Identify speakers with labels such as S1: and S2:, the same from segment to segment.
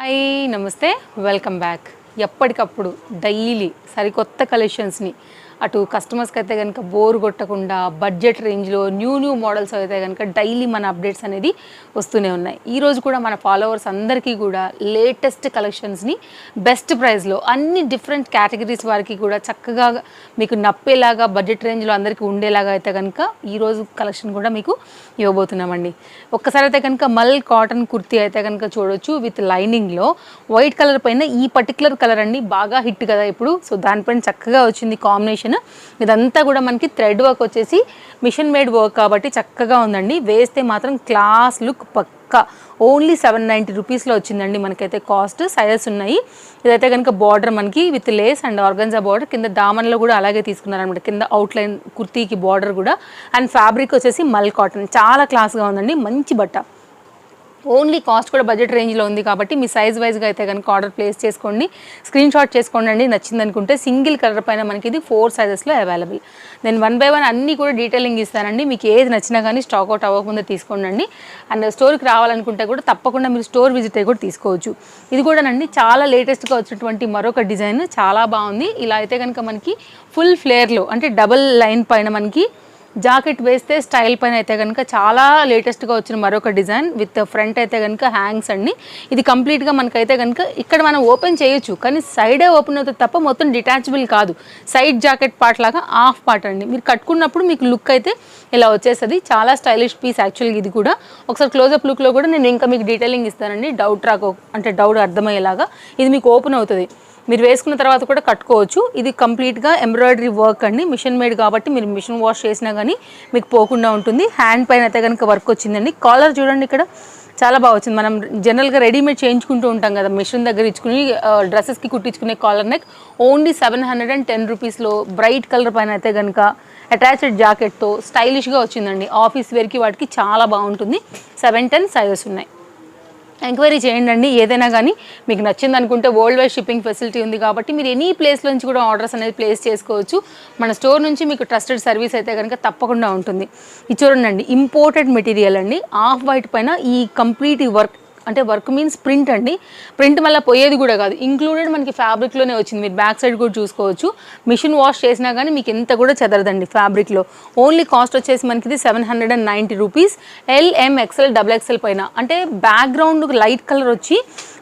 S1: Hi నమస్తే welcome back. ఎప్పటికప్పుడు daily సరికొత్త కలెక్షన్స్ని అటు కస్టమర్స్కి అయితే కనుక బోర్ కొట్టకుండా బడ్జెట్ రేంజ్లో న్యూ మోడల్స్ అయితే కనుక డైలీ మన అప్డేట్స్ అనేది వస్తూనే ఉన్నాయి. ఈరోజు కూడా మన ఫాలోవర్స్ అందరికీ కూడా లేటెస్ట్ కలెక్షన్స్ని బెస్ట్ ప్రైస్లో అన్ని డిఫరెంట్ కేటగిరీస్ వారికి కూడా చక్కగా మీకు నప్పేలాగా బడ్జెట్ రేంజ్లో అందరికీ ఉండేలాగా అయితే కనుక ఈరోజు కలెక్షన్ కూడా మీకు ఇవ్వబోతున్నామండి. ఒక్కసారి అయితే కనుక మల్ కాటన్ కుర్తీ అయితే కనుక చూడొచ్చు విత్ లైనింగ్లో వైట్ కలర్ పైన ఈ పర్టికులర్ కలర్ అండి బాగా హిట్ కదా ఇప్పుడు. సో దానిపైన చక్కగా వచ్చింది కాంబినేషన్. ఇదంతా కూడా మనకి థ్రెడ్ వర్క్ వచ్చేసి మిషన్ మేడ్ వర్క్ కాబట్టి చక్కగా ఉందండి. వేస్తే మాత్రం క్లాస్ లుక్ పక్కా. ఓన్లీ 790 రూపీస్లో వచ్చిందండి మనకైతే కాస్ట్. సైజెస్ ఉన్నాయి. ఇదైతే కనుక బార్డర్ మనకి with lace and organza border, కింద దామన్లో కూడా అలాగే తీసుకున్నారనమాట. కింద అవుట్లైన్ కుర్తీకి బార్డర్ కూడా. అండ్ ఫ్యాబ్రిక్ వచ్చేసి మల్ కాటన్. చాలా క్లాస్గా ఉందండి, మంచి బట్ట. ఓన్లీ కాస్ట్ కూడా బడ్జెట్ రేంజ్లో ఉంది కాబట్టి మీ సైజ్ వైజ్గా అయితే కనుక ఆర్డర్ ప్లేస్ చేసుకోండి, స్క్రీన్ షాట్ చేసుకోండి అండి. నచ్చింది అనుకుంటే సింగిల్ కలర్ పైన మనకి ఇది 4 సైజెస్లో అవైలబుల్. నేను 1 by 1 అన్నీ కూడా డీటెయిలింగ్ ఇస్తానండి. మీకు ఏది నచ్చినా కానీ స్టాక్ అవుట్ అవ్వకముందే తీసుకోండి. అండ్ స్టోర్కి రావాలనుకుంటే కూడా తప్పకుండా మీరు స్టోర్ విజిట్ అయ్యి కూడా తీసుకోవచ్చు. ఇది కూడానండి చాలా లేటెస్ట్గా వచ్చినటువంటి మరొక డిజైన్, చాలా బాగుంది. ఇలా అయితే కనుక మనకి ఫుల్ ఫ్లేర్లో అంటే డబల్ లైన్ పైన మనకి జాకెట్ వేస్తే స్టైల్ పైన అయితే కనుక చాలా లేటెస్ట్గా వచ్చిన మరొక డిజైన్ విత్ ఫ్రంట్ అయితే కనుక హ్యాంగ్స్ అండి. ఇది కంప్లీట్గా మనకైతే కనుక ఇక్కడ మనం ఓపెన్ చేయొచ్చు, కానీ సైడే ఓపెన్ అవుతుంది తప్ప మొత్తం డిటాచబుల్ కాదు. సైడ్ జాకెట్ పార్ట్ లాగా హాఫ్ పార్ట్ అండి. మీరు కట్టుకున్నప్పుడు మీకు లుక్ అయితే ఇలా వచ్చేస్తుంది. చాలా స్టైలిష్ పీస్ యాక్చువల్గా ఇది కూడా. ఒకసారి క్లోజప్ లుక్లో కూడా నేను ఇంకా మీకు డీటెయిలింగ్ ఇస్తానండి, డౌట్ అర్థమయ్యేలాగా. ఇది మీకు ఓపెన్ అవుతుంది, మీరు వేసుకున్న తర్వాత కూడా కట్టుకోవచ్చు. ఇది కంప్లీట్గా ఎంబ్రాయిడరీ వర్క్ అండి, మిషన్ మేడ్ కాబట్టి మీరు మిషన్ వాష్ చేసినా కానీ మీకు పోకుండా ఉంటుంది. హ్యాండ్ పైన అయితే కనుక వర్క్ వచ్చిందండి. కాలర్ చూడండి, ఇక్కడ చాలా బాగా వచ్చింది. మనం జనరల్గా రెడీమేడ్ చేయించుకుంటూ ఉంటాం కదా, మిషన్ దగ్గర ఇచ్చుకుని డ్రెస్సెస్కి కుట్టించుకునే కాలర్ నెక్. ఓన్లీ 710 రూపీస్లో బ్రైట్ కలర్ పైన అయితే కనుక అటాచ్డ్ జాకెట్తో స్టైలిష్గా వచ్చిందండి. ఆఫీస్ వేర్కి వాటికి చాలా బాగుంటుంది. 710 సైజెస్ ఉన్నాయి. ఎంక్వైరీ చేయండి. ఏదైనా కానీ మీకు నచ్చింది అనుకుంటే వరల్డ్ వైడ్ షిప్పింగ్ ఫెసిలిటీ ఉంది కాబట్టి మీరు ఎనీ ప్లేస్ నుంచి కూడా ఆర్డర్స్ అనేది ప్లేస్ చేసుకోవచ్చు. మన స్టోర్ నుంచి మీకు ట్రస్టెడ్ సర్వీస్ అయితే కనుక తప్పకుండా ఉంటుంది. ఇది చూడండి, ఇంపోర్టెడ్ మెటీరియల్ అండి. ఆఫ్ వైట్ పైన ఈ కంప్లీట్ వర్క్, అంటే వర్క్ మీన్స్ ప్రింట్ అండి. ప్రింట్ మళ్ళీ పోయేది కూడా కాదు, ఇంక్లూడెడ్ మనకి ఫ్యాబ్రిక్లోనే వచ్చింది. మీరు బ్యాక్ సైడ్ కూడా చూసుకోవచ్చు. మిషన్ వాష్ చేసినా కానీ మీకు ఎంత కూడా చెదరదండి ఫ్యాబ్రిక్లో. ఓన్లీ కాస్ట్ వచ్చేసి మనకి ఇది 790 రూపీస్. LM XL XXL పైన అంటే బ్యాక్గ్రౌండ్ లైట్ కలర్ వచ్చి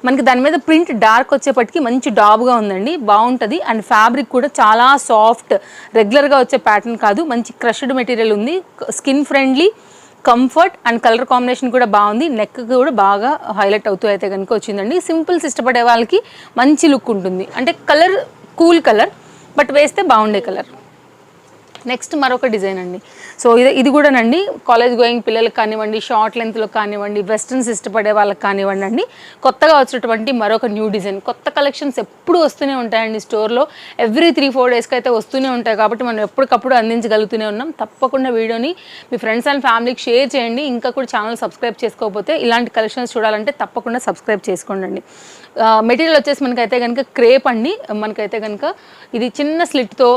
S1: మనకి దాని మీద ప్రింట్ డార్క్ వచ్చేపటికి మంచి డాబ్గా ఉందండి, బాగుంటుంది. అండ్ ఫ్యాబ్రిక్ కూడా చాలా సాఫ్ట్, రెగ్యులర్గా వచ్చే ప్యాటర్న్ కాదు, మంచి క్రష్డ్ మెటీరియల్ ఉంది. Skin friendly, comfort and colour combination కూడా బాగుంది. నెక్ కూడా బాగా హైలైట్ అవుతూ అయితే కనుక వచ్చిందండి. సింపుల్స్ ఇష్టపడే వాళ్ళకి మంచి లుక్ ఉంటుంది. అంటే కలర్ కూల్ కలర్, బట్ వేస్తే బాగుండే కలర్. నెక్స్ట్ మరొక డిజైన్ అండి. సో ఇది కూడానండి కాలేజ్ గోయింగ్ పిల్లలకు కానివ్వండి, షార్ట్ లెంత్లో కానివ్వండి, వెస్ట్రన్స్ ఇష్టపడే వాళ్ళకి కానివ్వండి అండి, కొత్తగా వచ్చినటువంటి మరొక న్యూ డిజైన్. కొత్త కలెక్షన్స్ ఎప్పుడు వస్తూనే ఉంటాయండి స్టోర్లో. ఎవ్రీ 3-4 డేస్కి అయితే వస్తూనే ఉంటాయి కాబట్టి మనం ఎప్పటికప్పుడు అందించగలుగుతూనే ఉన్నాం. తప్పకుండా వీడియోని మీ ఫ్రెండ్స్ అండ్ ఫ్యామిలీకి షేర్ చేయండి. ఇంకా కూడా ఛానల్ సబ్స్క్రైబ్ చేసుకోకపోతే ఇలాంటి కలెక్షన్స్ చూడాలంటే తప్పకుండా సబ్స్క్రైబ్ చేసుకోండి. మెటీరియల్ వచ్చేసి మనకైతే కనుక క్రేప్ అండి. మనకైతే కనుక ఇది చిన్న స్లిట్తో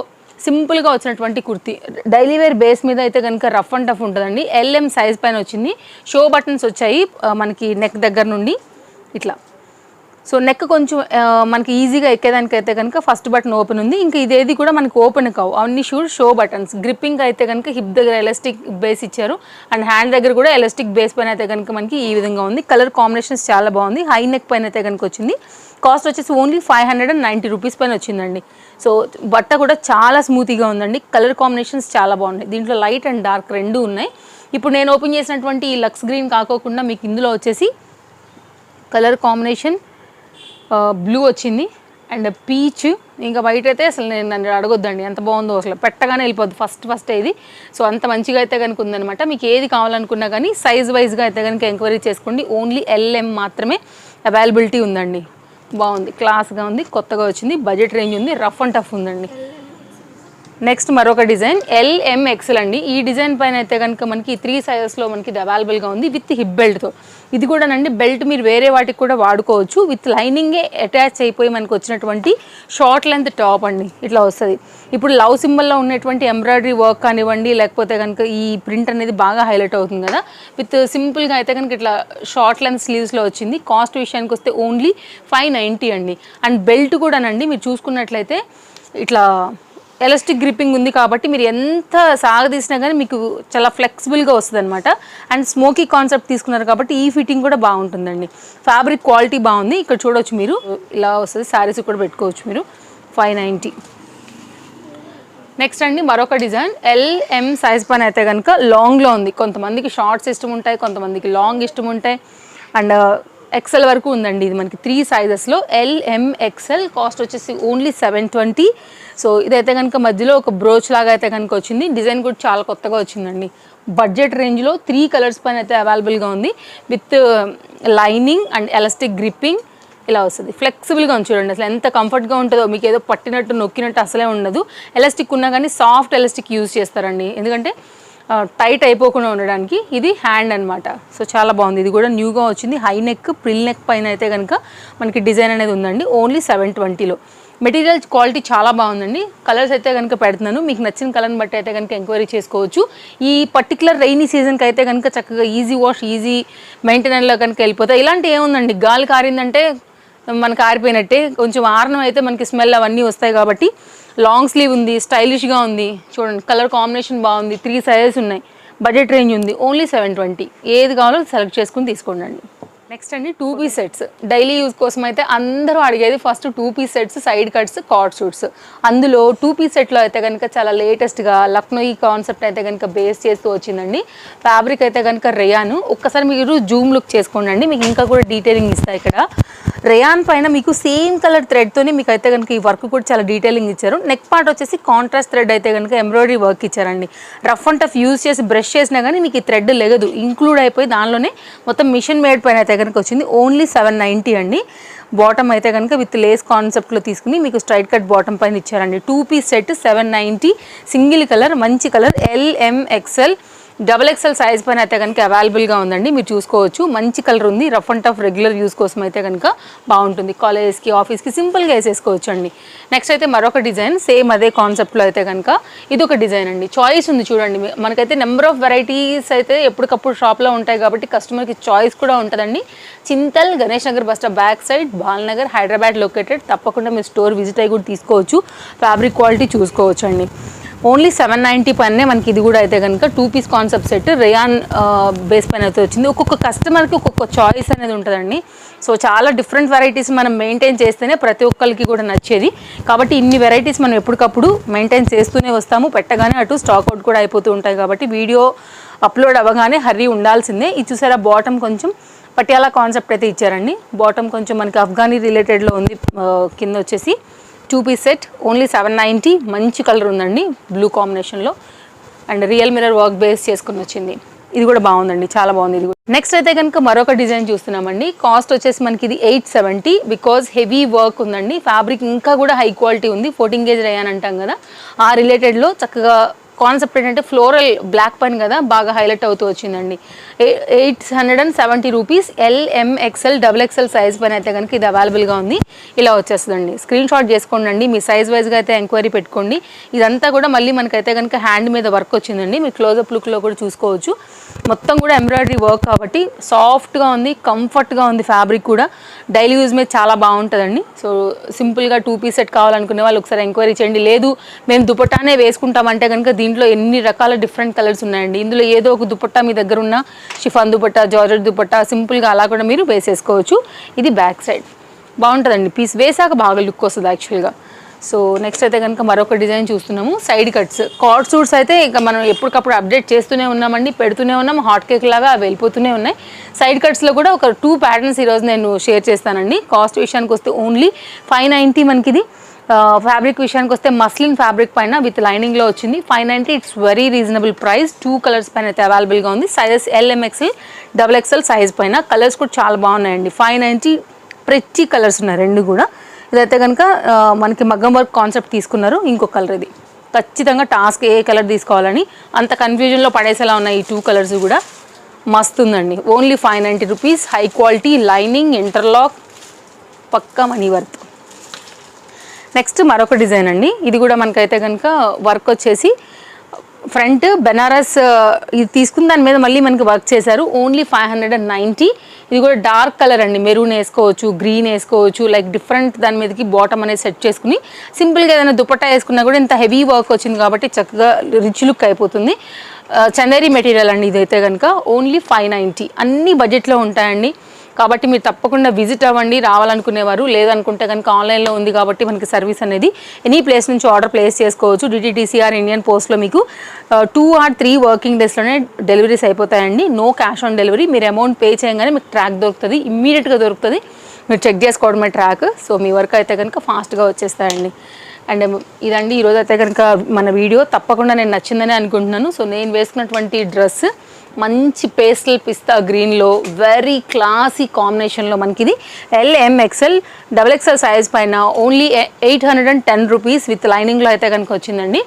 S1: సింపుల్గా వచ్చినటువంటి కుర్తీ. డైలీ వేర్ బేస్ మీద అయితే కనుక రఫ్ అండ్ టఫ్ ఉంటుందండి. LM సైజ్ పైన వచ్చింది. షో బటన్స్ వచ్చాయి మనకి నెక్ దగ్గర నుండి ఇట్లా. సో నెక్ కొంచెం మనకి ఈజీగా ఎక్కేదానికి అయితే కనుక ఫస్ట్ బటన్ ఓపెన్ ఉంది. ఇంకా ఇదేది కూడా మనకి ఓపెన్ కావు, అన్ని షో బటన్స్. గ్రిప్పింగ్ అయితే కనుక హిప్ దగ్గర ఎలాస్టిక్ బేస్ ఇచ్చారు. అండ్ హ్యాండ్ దగ్గర కూడా ఎలాస్టిక్ బేస్ పైన అయితే కనుక మనకి ఈ విధంగా ఉంది. కలర్ కాంబినేషన్స్ చాలా బాగుంది. హై నెక్ పైన అయితే కనుక వచ్చింది. కాస్ట్ వచ్చేసి ఓన్లీ 590 రూపీస్ పైన వచ్చిందండి. సో బట్ట కూడా చాలా స్మూతీగా ఉందండి. కలర్ కాంబినేషన్స్ చాలా బాగున్నాయి. దీంట్లో లైట్ అండ్ డార్క్ రెండు ఉన్నాయి. ఇప్పుడు నేను ఓపెన్ చేసినటువంటి ఈ లక్స్ గ్రీన్ కాకోకుండా మీకు ఇందులో వచ్చేసి కలర్ కాంబినేషన్ బ్లూ వచ్చింది అండ్ పీచ్, ఇంకా వైట్ అయితే అసలు నేను అడగొద్దండి ఎంత బాగుందో, అసలు పెట్టగానే వెళ్ళిపోద్ది ఫస్ట్ ఇది. సో అంత మంచిగా అయితే కనుక ఉందనమాట. మీకు ఏది కావాలనుకున్నా కానీ సైజ్ వైజ్గా అయితే కనుక ఎంక్వైరీ చేసుకోండి. ఓన్లీ LM మాత్రమే అవైలబిలిటీ ఉందండి. బాగుంది, క్లాస్గా ఉంది, కొత్తగా వచ్చింది, బడ్జెట్ రేంజ్ ఉంది, రఫ్ అండ్ టఫ్ ఉందండి. నెక్స్ట్ మరొక డిజైన్ LMXL అండి. ఈ డిజైన్ పైన అయితే కనుక మనకి 3 సైజెస్లో మనకి ఇది అవైలబుల్గా ఉంది విత్ హిప్ బెల్ట్తో. ఇది కూడానండి బెల్ట్ మీరు వేరే వాటికి కూడా వాడుకోవచ్చు. విత్ లైనింగే అటాచ్ అయిపోయి మనకు వచ్చినటువంటి షార్ట్ లెంత్ టాప్ అండి. ఇట్లా వస్తుంది. ఇప్పుడు లవ్ సింబల్లో ఉన్నటువంటి ఎంబ్రాయిడరీ వర్క్ కానివ్వండి, లేకపోతే కనుక ఈ ప్రింట్ అనేది బాగా హైలైట్ అవుతుంది కదా. విత్ సింపుల్గా అయితే కనుక ఇట్లా షార్ట్ లెంత్ స్లీవ్స్లో వచ్చింది. కాస్ట్ విషయానికి వస్తే ఓన్లీ 590 అండి. అండ్ బెల్ట్ కూడానండి మీరు చూసుకున్నట్లయితే ఇట్లా ఎలాస్టిక్ గ్రిప్పింగ్ ఉంది కాబట్టి మీరు ఎంత సాగదీసినా కానీ మీకు చాలా ఫ్లెక్సిబుల్గా వస్తుంది అనమాట. అండ్ స్మోకీ కాన్సెప్ట్ తీసుకున్నారు కాబట్టి ఈ ఫిట్టింగ్ కూడా బాగుంటుందండి. ఫ్యాబ్రిక్ క్వాలిటీ బాగుంది. ఇక్కడ చూడవచ్చు మీరు ఇలా వస్తుంది. శారీస్ కూడా పెట్టుకోవచ్చు మీరు. 590. నెక్స్ట్ అండి మరొక డిజైన్ LM సైజ్ పైన అయితే కనుక లాంగ్లో ఉంది. కొంతమందికి షార్ట్స్ ఇష్టం ఉంటాయి, కొంతమందికి లాంగ్ ఇష్టం ఉంటాయి. అండ్ XL వరకు ఉందండి. ఇది మనకి 3 సైజెస్లో LMXL. కాస్ట్ వచ్చేసి ఓన్లీ 720. సో ఇదైతే కనుక మధ్యలో ఒక బ్రోచ్ లాగా అయితే కనుక వచ్చింది. డిజైన్ కూడా చాలా కొత్తగా వచ్చిందండి. బడ్జెట్ రేంజ్లో 3 కలర్స్ పైన అయితే అవైలబుల్గా ఉంది with lining and elastic gripping. ఇలా వస్తుంది. ఫ్లెక్సిబుల్గా ఉంది చూడండి. అసలు ఎంత కంఫర్ట్గా ఉంటుందో, మీకు ఏదో పట్టినట్టు నొక్కినట్టు అసలే ఉండదు. ఎలాస్టిక్ ఉన్నా కానీ సాఫ్ట్ ఎలాస్టిక్ యూజ్ చేస్తారండి, ఎందుకంటే టైట్ అయిపోకుండా ఉండడానికి. ఇది హ్యాండ్ అనమాట. సో చాలా బాగుంది. ఇది కూడా న్యూగా వచ్చింది. హై నెక్, ప్రిల్ నెక్ పైన అయితే కనుక మనకి డిజైన్ అనేది ఉందండి. ఓన్లీ 720లో. మెటీరియల్ క్వాలిటీ చాలా బాగుందండి. కలర్స్ అయితే కనుక పెడుతున్నాను. మీకు నచ్చిన కలర్ని బట్టి అయితే కనుక ఎంక్వైరీ చేసుకోవచ్చు. ఈ పర్టికులర్ రైనీ సీజన్కి అయితే కనుక చక్కగా ఈజీ వాష్, ఈజీ మెయింటెనెన్స్లో కనుక వెళ్ళిపోతాయి. ఇలాంటి ఏముందండి, గాలి కారిందంటే మనకు ఆరిపోయినట్టే. కొంచెం ఆరణం అయితే మనకి స్మెల్ అవన్నీ వస్తాయి కాబట్టి. లాంగ్ స్లీవ్ ఉంది, స్టైలిష్గా ఉంది. చూడండి కలర్ కాంబినేషన్ బాగుంది. 3 సైజెస్ ఉన్నాయి. బడ్జెట్ రేంజ్ ఉంది. ఓన్లీ 720. ఏది కావాలో సెలెక్ట్ చేసుకుని తీసుకోండి. నెక్స్ట్ అండి 2 పీస్ సెట్స్. డైలీ యూజ్ కోసం అయితే అందరూ అడిగేది first 2 piece sets, side cuts, cord suits. అందులో 2 పీస్ సెట్లో అయితే కనుక చాలా లేటెస్ట్గా లక్నోయి కాన్సెప్ట్ అయితే కనుక బేస్ చేస్తూ వచ్చిందండి. ఫ్యాబ్రిక్ అయితే కనుక రేయాన్. ఒక్కసారి మీరు జూమ్ లుక్ చేసుకోండి. మీకు ఇంకా కూడా డీటెయిలింగ్ ఇస్తాయి. ఇక్కడ రేయాన్ పైన మీకు సేమ్ కలర్ థ్రెడ్తోనే మీకు అయితే కనుక ఈ వర్క్ కూడా చాలా డీటెయిలింగ్ ఇచ్చారు. నెక్ పార్ట్ వచ్చేసి కాంట్రాస్ట్ థ్రెడ్ అయితే కనుక ఎంబ్రాయిడరీ వర్క్ ఇచ్చారండి. రఫ్ అండ్ టఫ్ యూజ్ చేసి బ్రష్ చేసినా కానీ మీకు ఈ థ్రెడ్ లెగదు, ఇంక్లూడ్ అయిపోయి దానిలోనే మొత్తం మిషన్ మేడ్ పైన అయితే కనుక వచ్చింది. ఓన్లీ 790 అండి. బాటమ్ అయితే కనుక విత్ లేస్ కాన్సెప్ట్లో తీసుకుని మీకు స్ట్రైట్ కట్ బాటమ్ పైన ఇచ్చారండి. 2 పీస్ సెట్ 790. సింగిల్ కలర్, మంచి కలర్. LMXL, XXL సైజ్ పైన అయితే కనుక అవైలబుల్గా ఉందండి. మీరు చూసుకోవచ్చు. మంచి కలర్ ఉంది. Rough and tough regular use కోసం అయితే కనుక బాగుంటుంది. కాలేజెస్కి, ఆఫీస్కి సింపుల్గా వేసేసుకోవచ్చు అండి. నెక్స్ట్ అయితే మరొక డిజైన్ సేమ్ అదే కాన్సెప్ట్లో అయితే కనుక ఇది ఒక డిజైన్ అండి. చాయిస్ ఉంది చూడండి. మనకైతే నెంబర్ ఆఫ్ వెరైటీస్ అయితే ఎప్పటికప్పుడు షాప్లో ఉంటాయి కాబట్టి కస్టమర్కి చాయిస్ కూడా ఉంటుందండి. Chintal Ganesh Nagar bus stop back side, Balnagar, Hyderabad located. తప్పకుండా మీరు స్టోర్ విజిట్ అయ్యి కూడా తీసుకోవచ్చు. ఫ్యాబ్రిక్ క్వాలిటీ చూసుకోవచ్చు అండి. ఓన్లీ 790 పైనే మనకి ఇది కూడా అయితే కనుక 2 piece concept set rayon base పైన అయితే వచ్చింది. ఒక్కొక్క కస్టమర్కి ఒక్కొక్క చాయిస్ అనేది ఉంటుందండి. సో చాలా డిఫరెంట్ వెరైటీస్ మనం మెయింటైన్ చేస్తేనే ప్రతి ఒక్కరికి కూడా నచ్చేది. కాబట్టి ఇన్ని వెరైటీస్ మనం ఎప్పటికప్పుడు మెయింటైన్ చేస్తూనే వస్తాము. పెట్టగానే అటు స్టాక్ అవుట్ కూడా అయిపోతూ ఉంటాయి కాబట్టి వీడియో అప్లోడ్ అవ్వగానే హర్రీ ఉండాల్సిందే. ఇది చూసారా, బాటమ్ కొంచెం పటియాలా కాన్సెప్ట్ అయితే ఇచ్చారండి. బాటమ్ కొంచెం మనకి అఫ్ఘానీ రిలేటెడ్లో ఉంది. కింద వచ్చేసి 2 పీస్ సెట్ ఓన్లీ 790. మంచి కలర్ ఉందండి, బ్లూ కాంబినేషన్లో. And real mirror work base చేసుకుని వచ్చింది. ఇది కూడా బాగుందండి, చాలా బాగుంది. ఇది కూడా నెక్స్ట్ అయితే కనుక మరొక డిజైన్ చూస్తున్నామండి. కాస్ట్ వచ్చేసి మనకి ఇది 870. బికాజ్ హెవీ వర్క్ ఉందండి. ఫ్యాబ్రిక్ ఇంకా కూడా హై క్వాలిటీ ఉంది. 14 గేజ్ రేయాన్ అంటాం కదా, ఆ రిలేటెడ్లో చక్కగా కాన్సెప్ట్ ఏంటంటే ఫ్లోరల్ బ్లాక్ పైన కదా బాగా హైలైట్ అవుతూ వచ్చిందండి. 870 రూపీస్. LMXL, XXL సైజ్ పైన అయితే కనుక ఇది అవైలబుల్గా ఉంది. ఇలా వచ్చేస్తుందండి. స్క్రీన్ షాట్ చేసుకోండి. మీ సైజ్ వైజ్గా అయితే ఎంక్వైరీ పెట్టుకోండి. ఇదంతా కూడా మళ్ళీ మనకైతే కనుక హ్యాండ్ మీద వర్క్ వచ్చిందండి. మీరు క్లోజప్ లుక్లో కూడా చూసుకోవచ్చు. మొత్తం కూడా ఎంబ్రాయిడరీ వర్క్ కాబట్టి సాఫ్ట్గా ఉంది, కంఫర్ట్గా ఉంది. ఫ్యాబ్రిక్ కూడా డైలీ యూజ్ మీద చాలా బాగుంటుందండి. సో సింపుల్గా 2 పీస్ సెట్ కావాలనుకునే వాళ్ళు ఒకసారి ఎంక్వైరీ చేయండి. లేదు మేము దుపట్టానే వేసుకుంటామంటే కనుక దీంట్లో ఎన్ని రకాల డిఫరెంట్ కలర్స్ ఉన్నాయండి. ఇందులో ఏదో ఒక దుపట్టా మీ దగ్గర ఉన్న షిఫాన్ దుపట్టా, జార్జెట్ దుపట్టా సింపుల్గా అలా కూడా మీరు వేసేసుకోవచ్చు. ఇది బ్యాక్ సైడ్ బాగుంటుందండి. పీస్ వేసాక బాగా లుక్ వస్తుంది యాక్చువల్గా. సో నెక్స్ట్ అయితే కనుక మరొక డిజైన్ చూస్తున్నాము. సైడ్ కట్స్ కార్డ్ సూట్స్ అయితే ఇక మనం ఎప్పటికప్పుడు అప్డేట్ చేస్తూనే ఉన్నామండి, పెడుతూనే ఉన్నాం. హాట్ కేక్ లాగా వెళ్ళిపోతూనే ఉన్నాయి. సైడ్ కట్స్లో కూడా ఒక 2 ప్యాటర్న్స్ ఈరోజు నేను షేర్ చేస్తానండి. కాస్ట్ విషయానికి వస్తే ఓన్లీ 590 మనకి ఇది. ఫ్యాబ్రిక్ విషయానికి వస్తే మస్లిన్ ఫ్యాబ్రిక్ పైన విత్ లైనింగ్లో వచ్చింది. 590. It's very reasonable price. 2 colours పైన అయితే అవైలబుల్గా ఉంది. సైజెస్ LMXL, XXL సైజ్ పైన. కలర్స్ కూడా చాలా బాగున్నాయండి. 590 ప్రెచ్చి కలర్స్ ఉన్నాయి 2 కూడా. ఇదైతే కనుక మనకి మగ్గం వర్క్ కాన్సెప్ట్ తీసుకున్నారు. ఇంకో కలర్ ఇది ఖచ్చితంగా టాస్క్ ఏ కలర్ తీసుకోవాలని అంత కన్ఫ్యూజన్లో పడేసేలా ఉన్నాయి ఈ 2 కలర్స్ కూడా. మస్తు ఉందండి. Only 590 rupees. High quality lining, interlock, పక్కా మనీ వర్త్. నెక్స్ట్ మరొక డిజైన్ అండి. ఇది కూడా మనకైతే కనుక వర్క్ వచ్చేసి ఫ్రంట్ బెనారస్ ఇది తీసుకున్న దాని మీద మళ్ళీ మనకి వర్క్ చేశారు. ఓన్లీ 590. ఇది కూడా డార్క్ కలర్ అండి. మెరూన్ వేసుకోవచ్చు, గ్రీన్ వేసుకోవచ్చు, లైక్ డిఫరెంట్ దాని మీదకి బాటమ్ అనేది సెట్ చేసుకుని సింపుల్గా ఏదైనా దుపట్టా వేసుకున్నా కూడా ఇంత హెవీ వర్క్ వచ్చింది కాబట్టి చక్కగా రిచ్ లుక్ అయిపోతుంది. చందేరి మెటీరియల్ అండి ఇదైతే కనుక. ఓన్లీ 590. అన్ని బడ్జెట్లో ఉంటాయండి కాబట్టి మీరు తప్పకుండా విజిట్ అవ్వండి రావాలనుకునేవారు. లేదనుకుంటే కనుక ఆన్లైన్లో ఉంది కాబట్టి మనకి సర్వీస్ అనేది ఎనీ ప్లేస్ నుంచి ఆర్డర్ ప్లేస్ చేసుకోవచ్చు. DTDCR ఇండియన్ పోస్ట్లో మీకు 2 or 3 వర్కింగ్ డేస్లోనే డెలివరీస్ అయిపోతాయండి. No cash on delivery. మీరు అమౌంట్ పే చేయగానే మీకు ట్రాక్ దొరుకుతుంది, ఇమ్మీడియట్గా దొరుకుతుంది. మీరు చెక్ చేసుకోవడమే ట్రాక్. సో మీ వర్క్ అయితే కనుక ఫాస్ట్గా వచ్చేస్తాయండి. అండ్ ఇదండి ఈరోజు అయితే కనుక మన వీడియో. తప్పకుండా నేను నచ్చిందని అనుకుంటున్నాను. సో నేను వేసుకున్నటువంటి డ్రెస్ మంచి పేస్టల్ పిస్తా గ్రీన్లో వెరీ క్లాసీ కాంబినేషన్లో మనకి ఇది LMXL XXL సైజ్ పైన ఓన్లీ 810 రూపీస్ విత్ లైనింగ్లో అయితే కనుక వచ్చిందండి.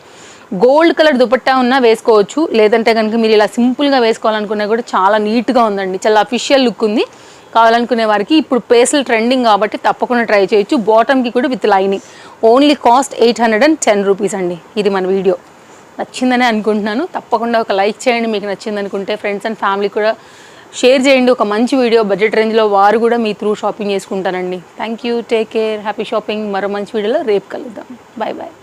S1: గోల్డ్ కలర్ దుపట్టా ఉన్నా వేసుకోవచ్చు, లేదంటే కనుక మీరు ఇలా సింపుల్గా వేసుకోవాలనుకున్నా కూడా చాలా నీట్గా ఉందండి. చాలా అఫీషియల్ లుక్ ఉంది. కావాలనుకునే వారికి ఇప్పుడు పేస్టల్ ట్రెండింగ్ కాబట్టి తప్పకుండా ట్రై చేయొచ్చు. బాటమ్కి కూడా with lining. Only cost 810 rupees అండి. ఇది మన వీడియో నచ్చిందని అనుకుంటున్నాను. తప్పకుండా ఒక లైక్ చేయండి మీకు నచ్చింది అనుకుంటే. ఫ్రెండ్స్ అండ్ ఫ్యామిలీ కూడా షేర్ చేయండి. ఒక మంచి వీడియో బడ్జెట్ రేంజ్లో వారు కూడా మీ త్రూ షాపింగ్ చేసుకుంటారండి. Thank you, take care, happy shopping. మరో మంచి వీడియోలో రేపు కలుద్దాం. Bye bye.